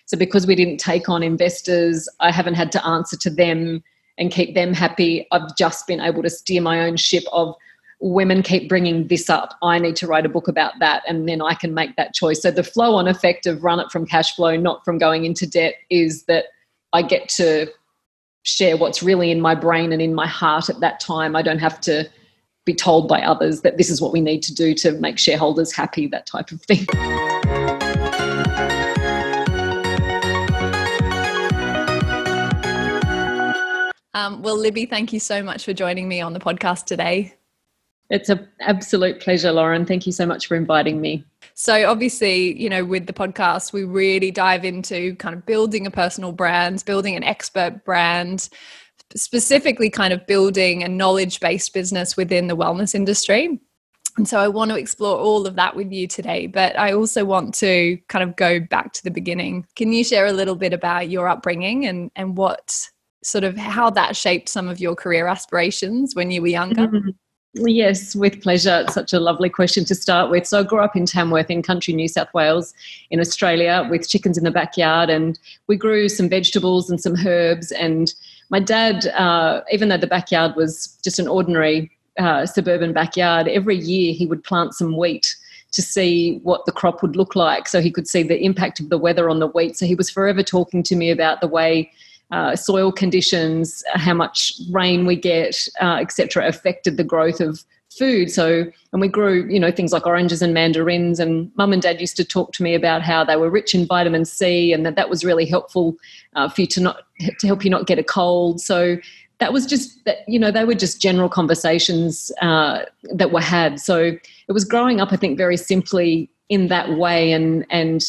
So because we didn't take on investors, I haven't had to answer to them and keep them happy. I've just been able to steer my own ship of women keep bringing this up. I need to write a book about that, and then I can make that choice. So the flow-on effect of run it from cash flow, not from going into debt, is that I get to share what's really in my brain and in my heart at that time. I don't have to be told by others that this is what we need to do to make shareholders happy, that type of thing. Well, Libby, thank you so much for joining me on the podcast today. It's an absolute pleasure, Lauren. Thank you so much for inviting me. So obviously, with the podcast, we really dive into kind of building a personal brand, building an expert brand, specifically kind of building a knowledge-based business within the wellness industry. And so I want to explore all of that with you today, but I also want to kind of go back to the beginning. Can you share a little bit about your upbringing and what sort of how that shaped some of your career aspirations when you were younger? Mm-hmm. Yes, with pleasure. It's such a lovely question to start with. So I grew up in Tamworth in country New South Wales in Australia with chickens in the backyard, and we grew some vegetables and some herbs. And my dad, even though the backyard was just an ordinary suburban backyard, every year he would plant some wheat to see what the crop would look like so he could see the impact of the weather on the wheat. So he was forever talking to me about the way soil conditions, how much rain we get, etc., affected the growth of food. So, and we grew, things like oranges and mandarins, and Mum and Dad used to talk to me about how they were rich in vitamin C and that was really helpful for you to help you not get a cold. So that was just that, they were just general conversations that were had. So it was growing up, I think, very simply in that way. And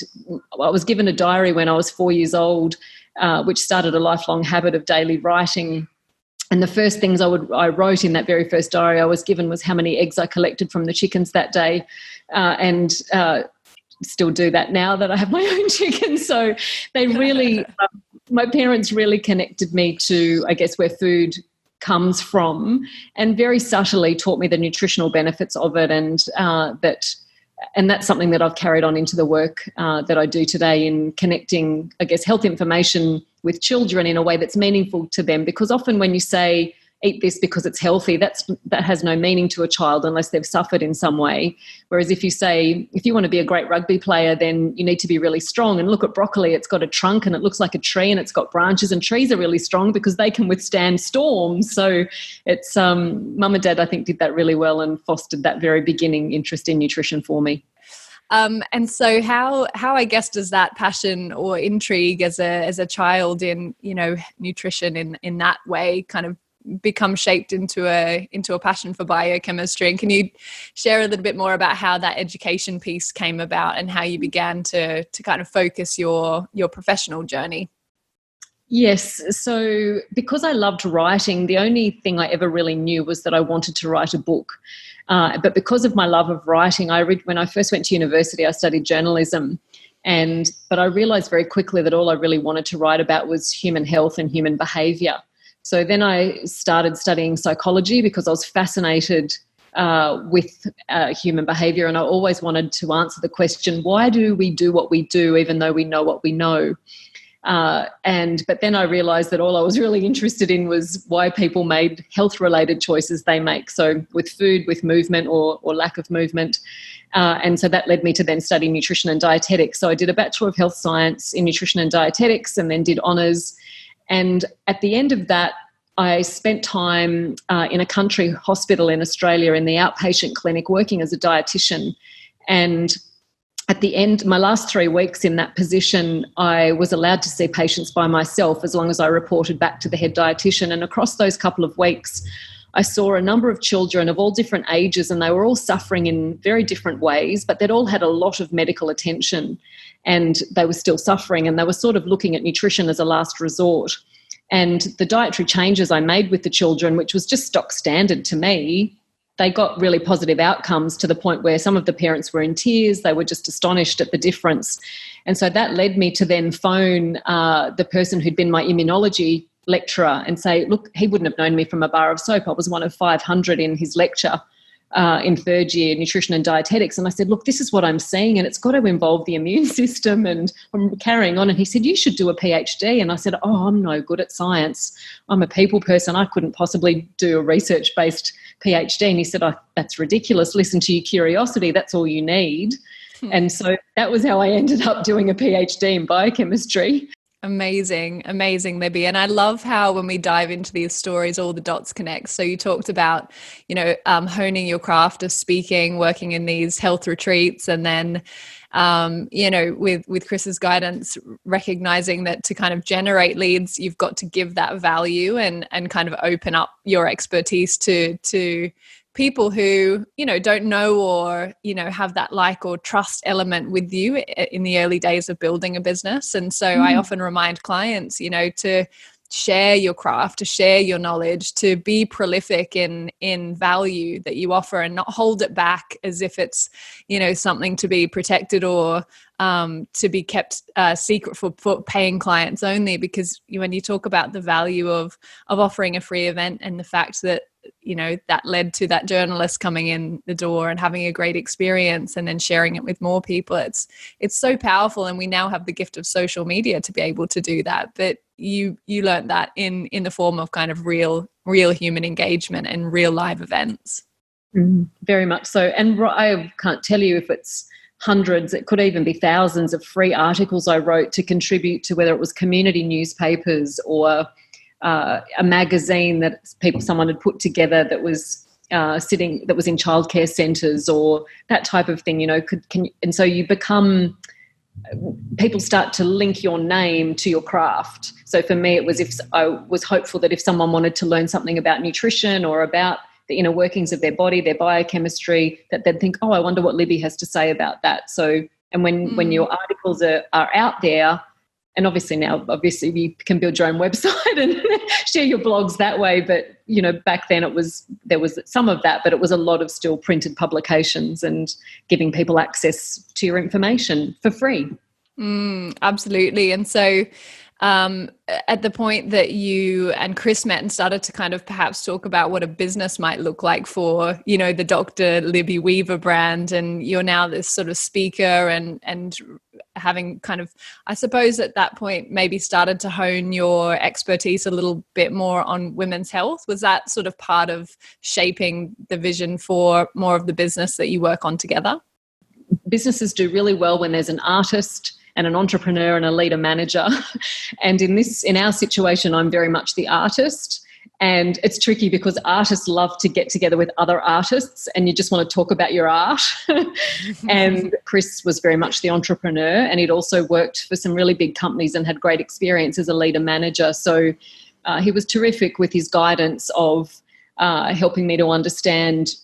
I was given a diary when I was 4 years old, which started a lifelong habit of daily writing. And the first things I wrote in that very first diary I was given was how many eggs I collected from the chickens that day, and still do that now that I have my own chickens. So they really, my parents really connected me to, I guess, where food comes from, and very subtly taught me the nutritional benefits of it, and that's something that I've carried on into the work that I do today in connecting, I guess, health information with children in a way that's meaningful to them. Because often when you say, eat this because it's healthy, that has no meaning to a child unless they've suffered in some way. Whereas if you say, if you want to be a great rugby player, then you need to be really strong. And look at broccoli, it's got a trunk and it looks like a tree and it's got branches, and trees are really strong because they can withstand storms. So it's Mum and Dad, I think, did that really well and fostered that very beginning interest in nutrition for me. And so how I guess does that passion or intrigue as a child in, nutrition in that way kind of become shaped into a passion for biochemistry? And can you share a little bit more about how that education piece came about and how you began to kind of focus your professional journey? Yes. So because I loved writing, the only thing I ever really knew was that I wanted to write a book. But because of my love of writing, when I first went to university, I studied journalism. But I realized very quickly that all I really wanted to write about was human health and human behavior. So then I started studying psychology because I was fascinated with human behavior, and I always wanted to answer the question, why do we do what we do even though we know what we know? But then I realized that all I was really interested in was why people made health-related choices they make. So with food, with movement or lack of movement. And so that led me to then study nutrition and dietetics. So I did a Bachelor of Health Science in Nutrition and Dietetics and then did honours. And at the end of that, I spent time in a country hospital in Australia in the outpatient clinic working as a dietitian. And at the end, my last 3 weeks in that position, I was allowed to see patients by myself as long as I reported back to the head dietitian. And across those couple of weeks, I saw a number of children of all different ages, and they were all suffering in very different ways, but they'd all had a lot of medical attention and they were still suffering, and they were sort of looking at nutrition as a last resort. And the dietary changes I made with the children, which was just stock standard to me, they got really positive outcomes to the point where some of the parents were in tears. They were just astonished at the difference. And so that led me to then phone the person who'd been my immunology lecturer and say, look, he wouldn't have known me from a bar of soap. I was one of 500 in his lecture. in third year, nutrition and dietetics. And I said, look, this is what I'm seeing, and it's got to involve the immune system. And I'm carrying on. And he said, you should do a PhD. And I said, oh, I'm no good at science. I'm a people person. I couldn't possibly do a research-based PhD. And he said, oh, that's ridiculous. Listen to your curiosity. That's all you need. And so that was how I ended up doing a PhD in biochemistry. Amazing, Libby. And I love how when we dive into these stories, all the dots connect. So you talked about, honing your craft of speaking, working in these health retreats, and then, with Chris's guidance, recognizing that to kind of generate leads, you've got to give that value and kind of open up your expertise to people who, don't know or, have that like or trust element with you in the early days of building a business. And so I often remind clients, to share your craft, to share your knowledge, to be prolific in value that you offer and not hold it back as if it's, something to be protected or to be kept secret for paying clients only. Because when you talk about the value of offering a free event and the fact that, that led to that journalist coming in the door and having a great experience and then sharing it with more people, it's so powerful. And we now have the gift of social media to be able to do that. But you learned that in the form of kind of real human engagement and real live events. Very much so. And I can't tell you if it's hundreds, it could even be thousands of free articles I wrote to contribute to whether it was community newspapers or a magazine that someone had put together that was that was in childcare centres or that type of thing. And so you become. People start to link your name to your craft. So for me, it was if I was hopeful that if someone wanted to learn something about nutrition or about the inner workings of their body, their biochemistry, that they'd think, oh, I wonder what Libby has to say about that. So, and when your articles are out there, and obviously you can build your own website and share your blogs that way. But, back then there was some of that, but it was a lot of still printed publications and giving people access to your information for free. Absolutely. And so at the point that you and Chris met and started to kind of perhaps talk about what a business might look like for, the Dr. Libby Weaver brand, and you're now this sort of speaker and having kind of, I suppose at that point, maybe started to hone your expertise a little bit more on women's health. Was that sort of part of shaping the vision for more of the business that you work on together? Businesses do really well when there's an artist and an entrepreneur and a leader manager. And in our situation, I'm very much the artist. And it's tricky because artists love to get together with other artists and you just want to talk about your art. And Chris was very much the entrepreneur, and he'd also worked for some really big companies and had great experience as a leader manager. So he was terrific with his guidance of helping me to understand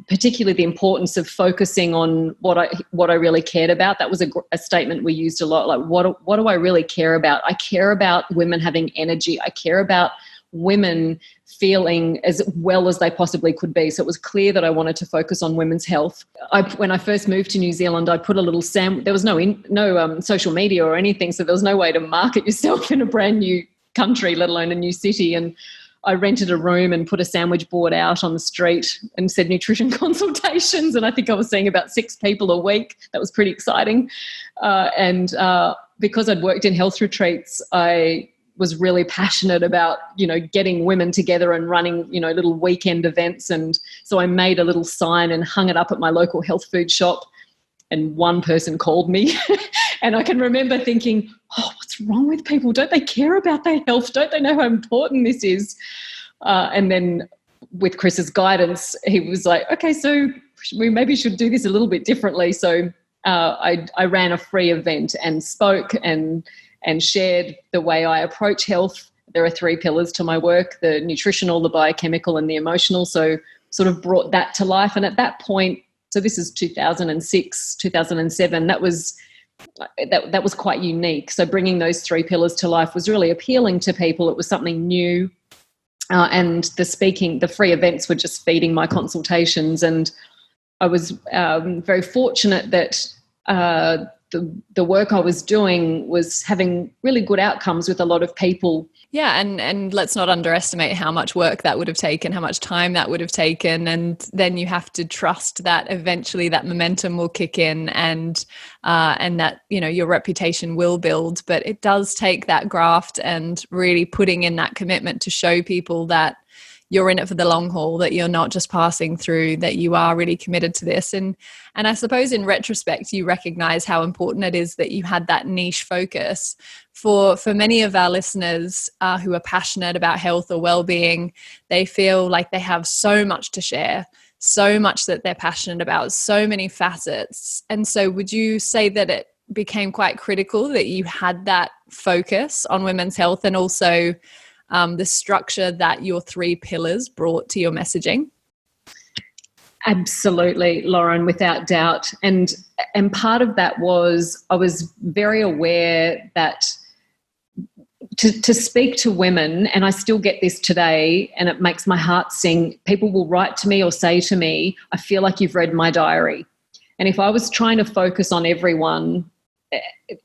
particularly the importance of focusing on what I really cared about. That was a statement we used a lot, like what do I really care about? I care about women having energy. I care about women feeling as well as they possibly could be. So it was clear that I wanted to focus on women's health. When I first moved to New Zealand, I put a little there was no social media or anything, so there was no way to market yourself in a brand new country, let alone a new city. And I rented a room and put a sandwich board out on the street and said nutrition consultations. And I think I was seeing about 6 people a week. That was pretty exciting. And because I'd worked in health retreats, I was really passionate about, getting women together and running, little weekend events. And so I made a little sign and hung it up at my local health food shop. And one person called me. And I can remember thinking, oh, what's wrong with people? Don't they care about their health? Don't they know how important this is? And then with Chris's guidance, he was like, okay, so we maybe should do this a little bit differently. So I ran a free event and spoke and shared the way I approach health. There are 3 pillars to my work: the nutritional, the biochemical, and the emotional. So sort of brought that to life. And at that point, so this is 2006, 2007, that was quite unique. So bringing those 3 pillars to life was really appealing to people. It was something new. And the free events were just feeding my consultations. And I was very fortunate that the work I was doing was having really good outcomes with a lot of people. Yeah, and let's not underestimate how much work that would have taken, how much time that would have taken, and then you have to trust that eventually that momentum will kick in, and that, you know, your reputation will build. But it does take that graft and really putting in that commitment to show people that you're in it for the long haul, that you're not just passing through, that you are really committed to this. And I suppose in retrospect, you recognize how important it is that you had that niche focus. For many of our listeners who are passionate about health or well-being, they feel like they have so much to share, so much that they're passionate about, so many facets. And so would you say that it became quite critical that you had that focus on women's health, and also the structure that your 3 pillars brought to your messaging? Absolutely, Lauren, without doubt. And part of that was I was very aware that to speak to women, and I still get this today, and it makes my heart sing. People will write to me or say to me, I feel like you've read my diary. And if I was trying to focus on everyone,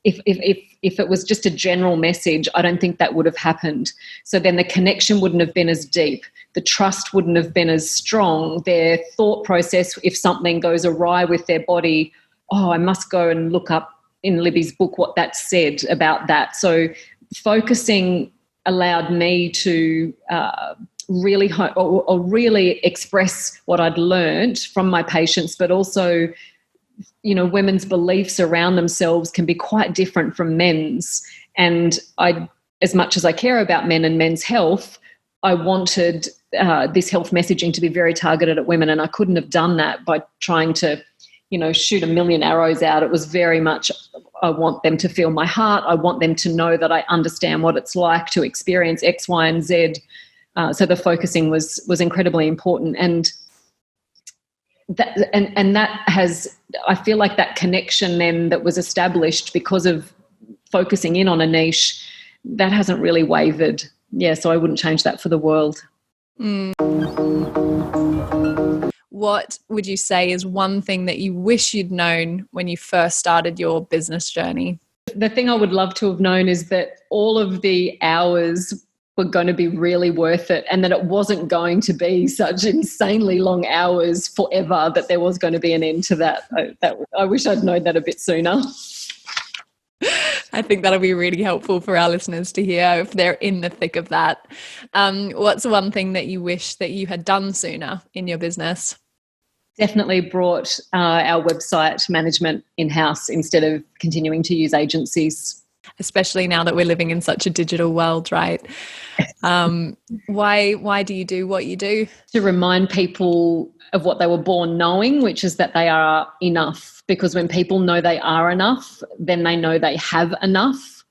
if it was just a general message, I don't think that would have happened. So then the connection wouldn't have been as deep. The trust wouldn't have been as strong. Their thought process, if something goes awry with their body, I must go and look up in Libby's book what that said about that. So focusing allowed me to really express what I'd learned from my patients, but also, you know, women's beliefs around themselves can be quite different from men's. And as much as I care about men and men's health, I wanted this health messaging to be very targeted at women, and I couldn't have done that by trying to, you know, shoot a million arrows out. It was very much, I want them to feel my heart. I want them to know that I understand what it's like to experience X, Y, and Z. So the focusing was incredibly important. And that has, I feel like that connection then that was established because of focusing in on a niche, that hasn't really wavered. Yeah, so I wouldn't change that for the world. What would you say is one thing that you wish you'd known when you first started your business journey? The thing I would love to have known is that all of the hours were going to be really worth it, and that it wasn't going to be such insanely long hours forever, that there was going to be an end to that. I wish I'd known that a bit sooner. I think that'll be really helpful for our listeners to hear if they're in the thick of that. What's one thing that you wish that you had done sooner in your business? Definitely brought our website management in-house instead of continuing to use agencies. Especially now that we're living in such a digital world, right? Why do you do what you do? To remind people of what they were born knowing, which is that they are enough. Because when people know they are enough, then they know they have enough,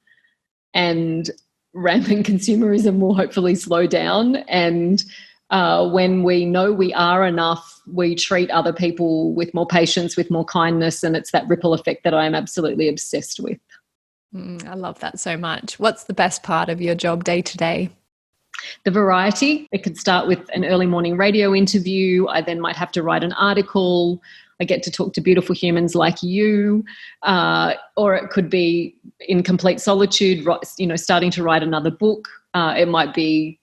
and rampant consumerism will hopefully slow down. And when we know we are enough, we treat other people with more patience, with more kindness, and it's that ripple effect that I am absolutely obsessed with. I love that so much. What's the best part of your job day to day? The variety. It could start with an early morning radio interview. I then might have to write an article. I get to talk to beautiful humans like you, or it could be in complete solitude, you know, starting to write another book. It might be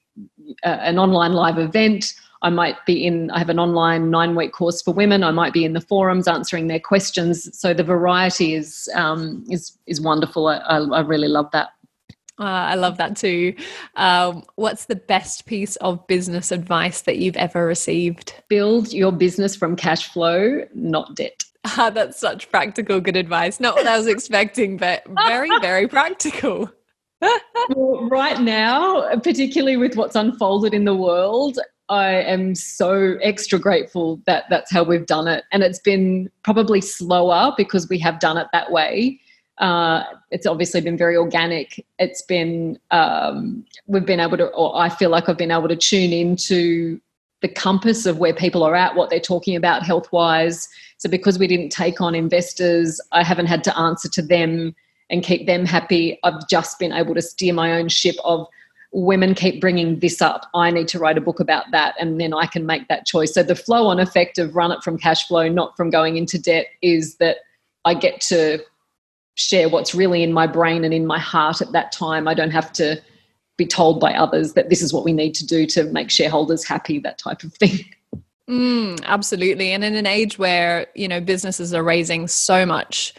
an online live event. I have an online 9-week course for women. I might be in the forums answering their questions. So the variety is wonderful. I really love that. I love that too. What's the best piece of business advice that you've ever received? Build your business from cash flow, not debt. That's such practical, good advice. Not what I was expecting, but very, very practical. Well, right now, particularly with what's unfolded in the world, I am so extra grateful that that's how we've done it. And it's been probably slower because we have done it that way. It's obviously been very organic. It's been, we've been able to, or I feel like I've been able to tune into the compass of where people are at, what they're talking about health-wise. So because we didn't take on investors, I haven't had to answer to them and keep them happy. I've just been able to steer my own ship of women keep bringing this up. I need to write a book about that, and then I can make that choice. So the flow-on effect of run it from cash flow, not from going into debt, is that I get to share what's really in my brain and in my heart at that time. I don't have to be told by others that this is what we need to do to make shareholders happy, that type of thing. Absolutely. And in an age where, businesses are raising so much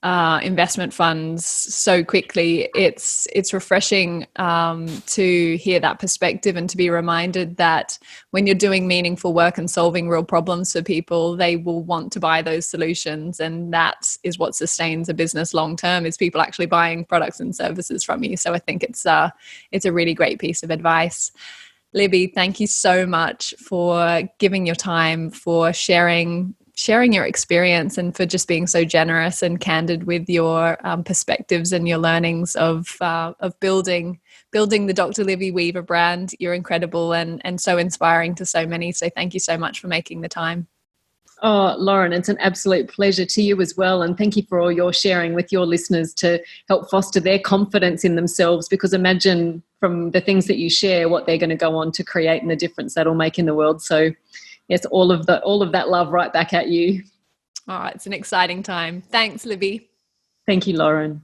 investment funds so quickly, it's refreshing to hear that perspective and to be reminded that when you're doing meaningful work and solving real problems for people, they will want to buy those solutions, and that is what sustains a business long term, is people actually buying products and services from you. So I think it's a really great piece of advice. Libby, thank you so much for giving your time, for sharing your experience, and for just being so generous and candid with your perspectives and your learnings of building the Dr. Libby Weaver brand. You're incredible and so inspiring to so many. So thank you so much for making the time. Oh, Lauren, it's an absolute pleasure to you as well. And thank you for all your sharing with your listeners to help foster their confidence in themselves, because imagine from the things that you share what they're going to go on to create and the difference that'll make in the world. So yes, all of that love right back at you. All right, it's an exciting time. Thanks, Libby. Thank you, Lauren.